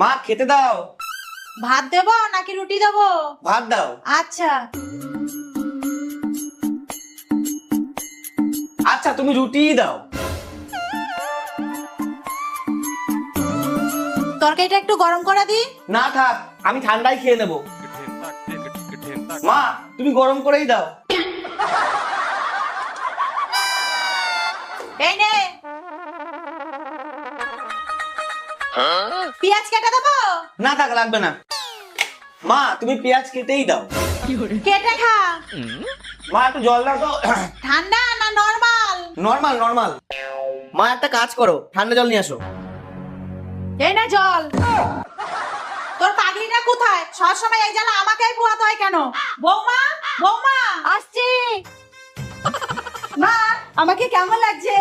মা খেতে দাও। ভাত দেবো নাকি রুটি দেবো? ভাত দাও। আচ্ছা। আচ্ছা তুমি রুটিই দাও। তরকারিটা একটু গরম করে দি। না থাক, আমি ঠান্ডাই খেয়ে নেব। মা তুমি গরম করেই দাও। এই নে, পেঁয়াজ কেটে দেবো? না থাক, লাগবে না। মা তুমি পেঁয়াজ কেটেই দাও। কেটে খা। মা একটু জল দাও তো। ঠান্ডা না নরমাল? Normal normal. মা একটা কাজ করো, ঠান্ডা জল নিয়ে আসো। এই না জল। তোর পাগড়িটা কোথায়? সবসময় এই জ্বালা আমাকেই পোহাতে হয় কেন? বৌমা, বৌমা আসছি। মা আমাকে কেমন লাগছে?